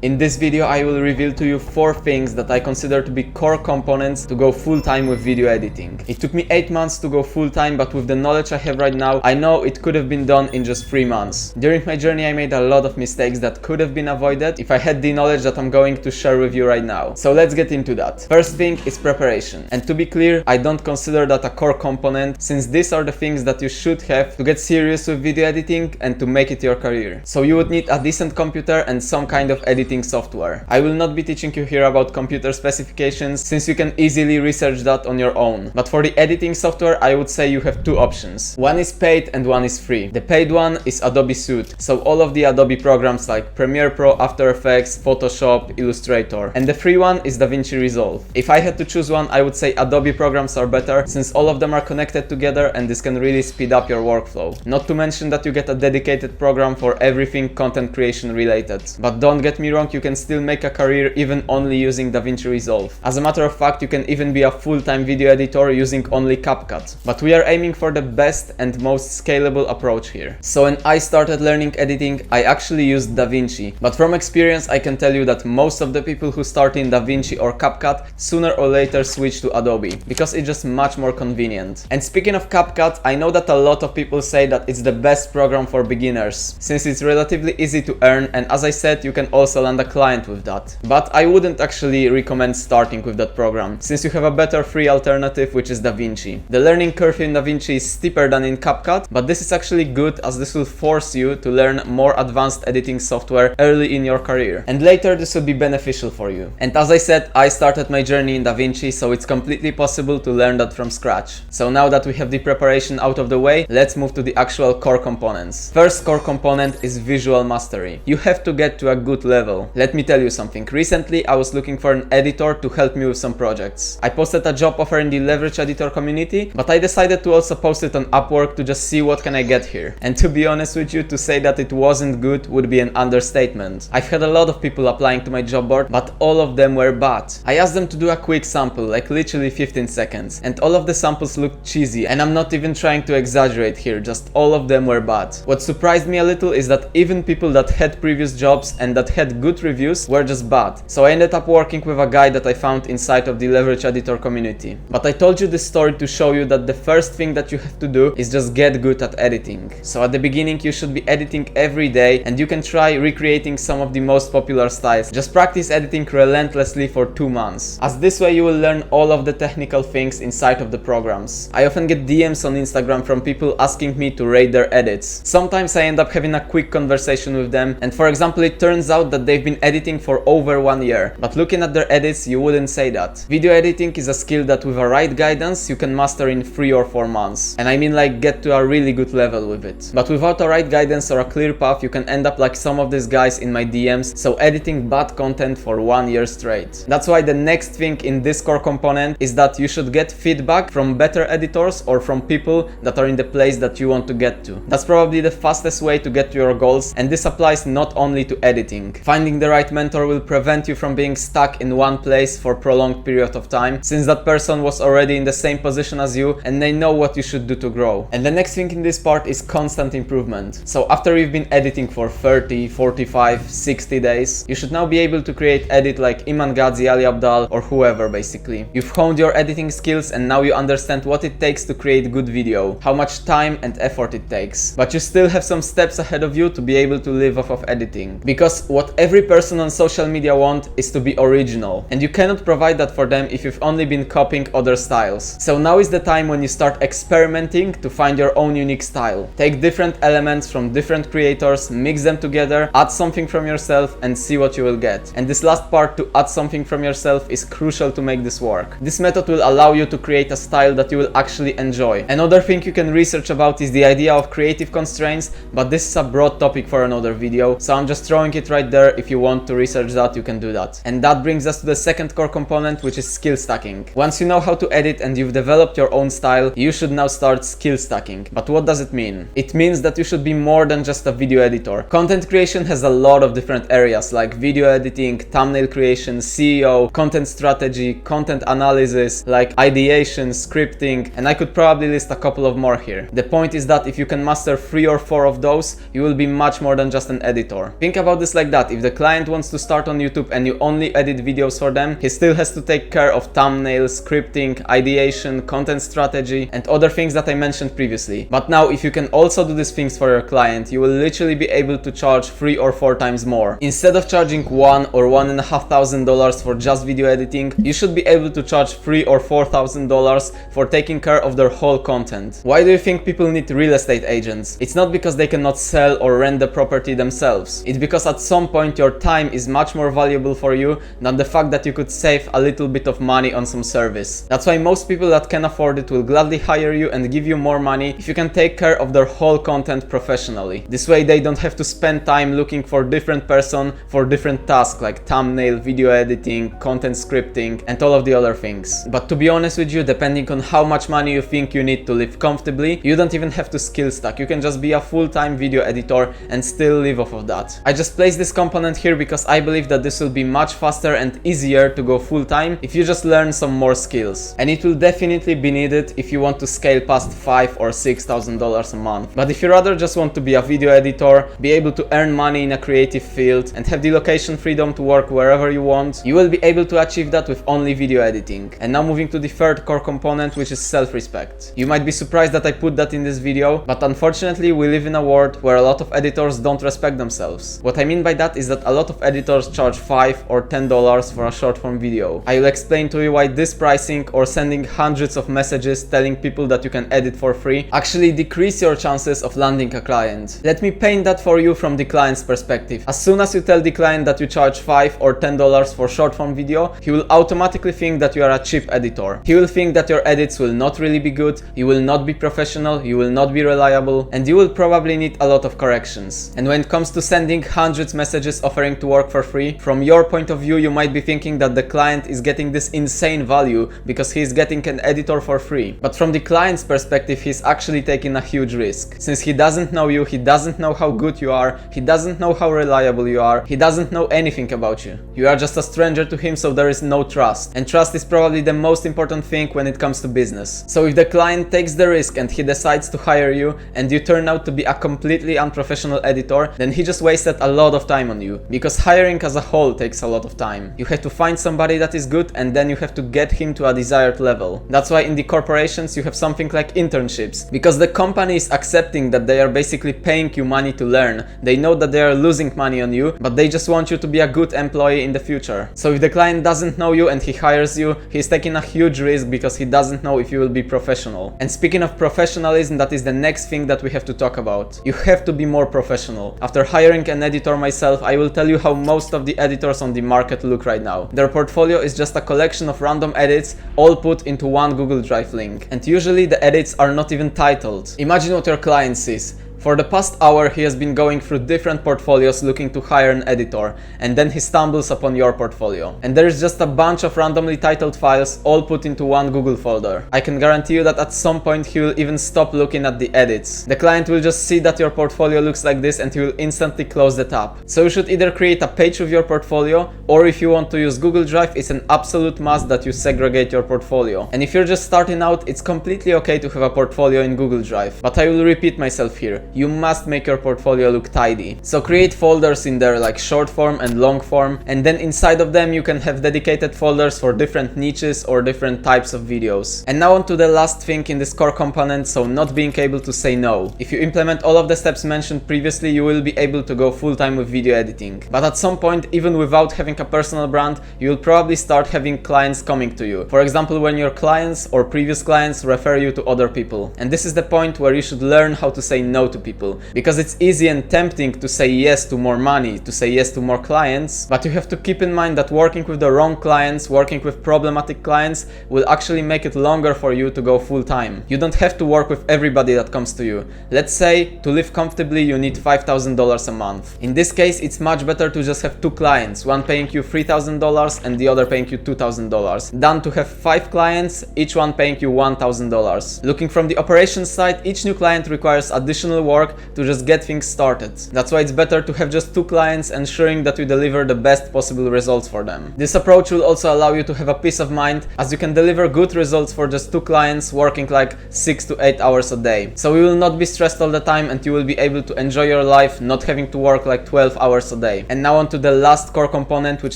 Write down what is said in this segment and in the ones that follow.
In this video I will reveal to you 4 things that I consider to be core components to go full-time with video editing. It took me 8 months to go full-time, but with the knowledge I have right now, I know it could have been done in just 3 months. During my journey I made a lot of mistakes that could have been avoided if I had the knowledge that I'm going to share with you right now. So let's get into that. First thing is preparation. And to be clear, I don't consider that a core component, since these are the things that you should have to get serious with video editing and to make it your career. So you would need a decent computer and some kind of editing software. I will not be teaching you here about computer specifications, since you can easily research that on your own. But for the editing software, I would say you have 2 options. One is paid and one is free. The paid one is Adobe Suite, so all of the Adobe programs like Premiere Pro, After Effects, Photoshop, Illustrator. And the free one is DaVinci Resolve. If I had to choose one, I would say Adobe programs are better, since all of them are connected together and this can really speed up your workflow. Not to mention that you get a dedicated program for everything content creation related. But don't get me wrong, you can still make a career even only using DaVinci Resolve. As a matter of fact, you can even be a full-time video editor using only CapCut. But we are aiming for the best and most scalable approach here. So when I started learning editing, I actually used DaVinci. But from experience, I can tell you that most of the people who start in DaVinci or CapCut sooner or later switch to Adobe, because it's just much more convenient. And speaking of CapCut, I know that a lot of people say that it's the best program for beginners, since it's relatively easy to earn, and as I said, you can also land a client with that. But I wouldn't actually recommend starting with that program, since you have a better free alternative, which is DaVinci. The learning curve in DaVinci is steeper than in CapCut, but this is actually good, as this will force you to learn more advanced editing software early in your career, and later this will be beneficial for you. And as I said, I started my journey in DaVinci, so it's completely possible to learn that from scratch. So now that we have the preparation out of the way, let's move to the actual core components. First core component is visual mastery. You have to get to a good level. Let me tell you something. Recently I was looking for an editor to help me with some projects. I posted a job offer in the Leverage Editor community, but I decided to also post it on Upwork to just see what can I get here. And to be honest with you, to say that it wasn't good would be an understatement. I've had a lot of people applying to my job board, but all of them were bad. I asked them to do a quick sample, like literally 15 seconds, and all of the samples looked cheesy, and I'm not even trying to exaggerate here, just all of them were bad. What surprised me a little is that even people that had previous jobs and that had good reviews were just bad. So I ended up working with a guy that I found inside of the Leverage Editor community. But I told you this story to show you that the first thing that you have to do is just get good at editing. So at the beginning you should be editing every day, and you can try recreating some of the most popular styles. Just practice editing relentlessly for 2 months, as this way you will learn all of the technical things inside of the programs. I often get DMs on Instagram from people asking me to rate their edits. Sometimes I end up having a quick conversation with them, and for example it turns out that they've been editing for over 1 year. But looking at their edits, you wouldn't say that. Video editing is a skill that with a right guidance you can master in 3 or 4 months. And I mean like get to a really good level with it. But without a right guidance or a clear path, you can end up like some of these guys in my DMs, so editing bad content for 1 year straight. That's why the next thing in this core component is that you should get feedback from better editors or from people that are in the place that you want to get to. That's probably the fastest way to get to your goals, and this applies not only to editing. Finding the right mentor will prevent you from being stuck in one place for a prolonged period of time, since that person was already in the same position as you and they know what you should do to grow. And the next thing in this part is constant improvement. So after you've been editing for 30, 45, 60 days, you should now be able to create edit like Iman Gadzhi, Ali Abdal, or whoever basically. You've honed your editing skills and now you understand what it takes to create good video, how much time and effort it takes. But you still have some steps ahead of you to be able to live off of editing. Because what every person on social media wants is to be original, and you cannot provide that for them if you've only been copying other styles. So now is the time when you start experimenting to find your own unique style. Take different elements from different creators, mix them together, add something from yourself and see what you will get. And this last part, to add something from yourself, is crucial to make this work. This method will allow you to create a style that you will actually enjoy. Another thing you can research about is the idea of creative constraints, but this is a broad topic for another video, so I'm just throwing it right there. If you want to research that, you can do that. And that brings us to the second core component, which is skill stacking. Once you know how to edit and you've developed your own style, you should now start skill stacking. But what does it mean? It means that you should be more than just a video editor. Content creation has a lot of different areas like video editing, thumbnail creation, SEO, content strategy, content analysis, like ideation, scripting, and I could probably list a couple of more here. The point is that if you can master 3 or 4 of those, you will be much more than just an editor. Think about this like that: if the client wants to start on YouTube and you only edit videos for them, he still has to take care of thumbnails, scripting, ideation, content strategy, and other things that I mentioned previously. But now, if you can also do these things for your client, you will literally be able to charge 3 or 4 times more. Instead of charging $1,000 or $1,500 for just video editing, you should be able to charge $3,000 or $4,000 for taking care of their whole content. Why do you think people need real estate agents? It's not because they cannot sell or rent the property themselves. It's because at some point your time is much more valuable for you than the fact that you could save a little bit of money on some service. That's why most people that can afford it will gladly hire you and give you more money if you can take care of their whole content professionally. This way they don't have to spend time looking for different person for different tasks like thumbnail, video editing, content scripting, and all of the other things. But to be honest with you, depending on how much money you think you need to live comfortably, you don't even have to skill stack. You can just be a full-time video editor and still live off of that. I just placed this component here because I believe that this will be much faster and easier to go full-time if you just learn some more skills. And it will definitely be needed if you want to scale past $5,000 or $6,000 a month. But if you rather just want to be a video editor, be able to earn money in a creative field, and have the location freedom to work wherever you want, you will be able to achieve that with only video editing. And now moving to the third core component, which is self-respect. You might be surprised that I put that in this video, but unfortunately we live in a world where a lot of editors don't respect themselves. What I mean by that is that a lot of editors charge $5 or $10 for a short form video. I will explain to you why this pricing or sending hundreds of messages telling people that you can edit for free actually decrease your chances of landing a client. Let me paint that for you from the client's perspective. As soon as you tell the client that you charge $5 or $10 for short form video, he will automatically think that you are a cheap editor. He will think that your edits will not really be good, you will not be professional, you will not be reliable, and you will probably need a lot of corrections. And when it comes to sending hundreds messages offering to work for free, from your point of view you might be thinking that the client is getting this insane value because he is getting an editor for free. But from the client's perspective, he's actually taking a huge risk. Since he doesn't know you, he doesn't know how good you are, he doesn't know how reliable you are, he doesn't know anything about you. You are just a stranger to him, so there is no trust. And trust is probably the most important thing when it comes to business. So if the client takes the risk and he decides to hire you and you turn out to be a completely unprofessional editor, then he just wasted a lot of time on you. Because hiring as a whole takes a lot of time. You have to find somebody that is good and then you have to get him to a desired level. That's why in the corporations you have something like internships. Because the company is accepting that they are basically paying you money to learn. They know that they are losing money on you, but they just want you to be a good employee in the future. So if the client doesn't know you and he hires you, he's taking a huge risk because he doesn't know if you will be professional. And speaking of professionalism, that is the next thing that we have to talk about. You have to be more professional. After hiring an editor myself, I will tell you how most of the editors on the market look right now. Their portfolio is just a collection of random edits all put into one Google Drive link. And usually the edits are not even titled. Imagine what your client sees. For the past hour, he has been going through different portfolios looking to hire an editor, and then he stumbles upon your portfolio. And there is just a bunch of randomly titled files all put into one Google folder. I can guarantee you that at some point he will even stop looking at the edits. The client will just see that your portfolio looks like this and he will instantly close the tab. So you should either create a page with your portfolio, or if you want to use Google Drive, it's an absolute must that you segregate your portfolio. And if you're just starting out, it's completely okay to have a portfolio in Google Drive. But I will repeat myself here. You must make your portfolio look tidy. So create folders in there like short form and long form, and then inside of them you can have dedicated folders for different niches or different types of videos. And now on to the last thing in this core component, so not being able to say no. If you implement all of the steps mentioned previously, you will be able to go full-time with video editing. But at some point, even without having a personal brand, you will probably start having clients coming to you. For example, when your clients or previous clients refer you to other people. And this is the point where you should learn how to say no to people. Because it's easy and tempting to say yes to more money, to say yes to more clients, but you have to keep in mind that working with the wrong clients, working with problematic clients, will actually make it longer for you to go full-time. You don't have to work with everybody that comes to you. Let's say, to live comfortably you need $5,000 a month. In this case, it's much better to just have two clients, one paying you $3,000 and the other paying you $2,000, than to have 5 clients, each one paying you $1,000. Looking from the operations side, each new client requires additional work work to just get things started. That's why it's better to have just 2 clients, ensuring that you deliver the best possible results for them. This approach will also allow you to have a peace of mind, as you can deliver good results for just 2 clients working like 6 to 8 hours a day. So you will not be stressed all the time and you will be able to enjoy your life, not having to work like 12 hours a day. And now on to the last core component, which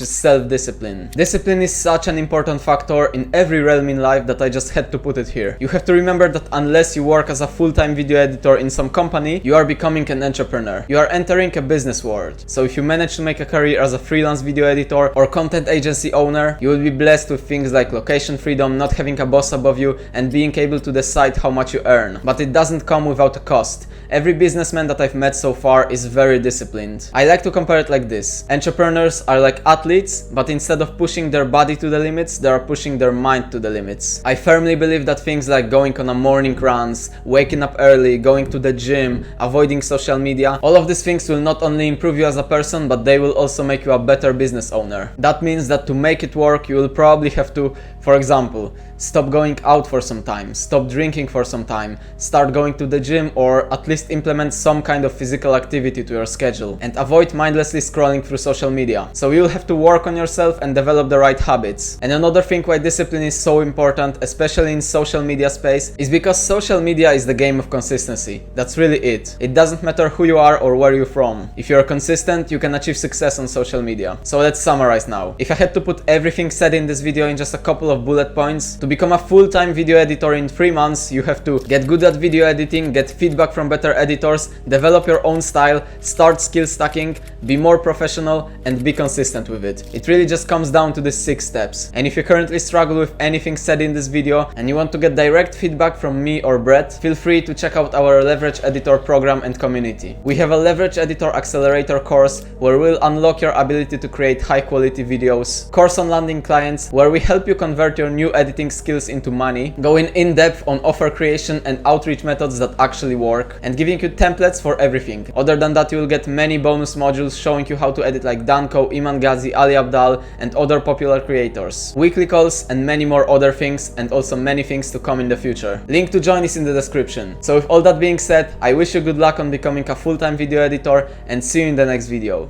is self-discipline. Discipline is such an important factor in every realm in life that I just had to put it here. You have to remember that unless you work as a full-time video editor in some company, you are becoming an entrepreneur. You are entering a business world. So if you manage to make a career as a freelance video editor or content agency owner, you will be blessed with things like location freedom, not having a boss above you, and being able to decide how much you earn. But it doesn't come without a cost. Every businessman that I've met so far is very disciplined. I like to compare it like this. Entrepreneurs are like athletes, but instead of pushing their body to the limits, they are pushing their mind to the limits. I firmly believe that things like going on a morning runs, waking up early, going to the gym, avoiding social media, all of these things will not only improve you as a person, but they will also make you a better business owner. That means that to make it work, you will probably have to, for example, stop going out for some time, stop drinking for some time, start going to the gym, or at least implement some kind of physical activity to your schedule, and avoid mindlessly scrolling through social media. So you'll have to work on yourself and develop the right habits. And another thing why discipline is so important, especially in social media space, is because social media is the game of consistency. That's really it. It doesn't matter who you are or where you're from. If you're consistent, you can achieve success on social media. So let's summarize now. If I had to put everything said in this video in just a couple of bullet points, to become a full-time video editor in 3 months, you have to get good at video editing, get feedback from better editors, develop your own style, start skill stacking, be more professional, and be consistent with it. It really just comes down to these 6 steps. And if you currently struggle with anything said in this video and you want to get direct feedback from me or Brett, feel free to check out our Leverage Editor program and community. We have a Leverage Editor Accelerator course where we'll unlock your ability to create high-quality videos, course on landing clients where we help you convert your new editing skills into money, going in depth on offer creation and outreach methods that actually work, and giving you templates for everything. Other than that, you will get many bonus modules showing you how to edit like Danko, Iman Ghazi, Ali Abdal, and other popular creators, weekly calls, and many more other things, and also many things to come in the future. Link to join is in the description. So with all that being said, I wish you good luck on becoming a full-time video editor, and see you in the next video.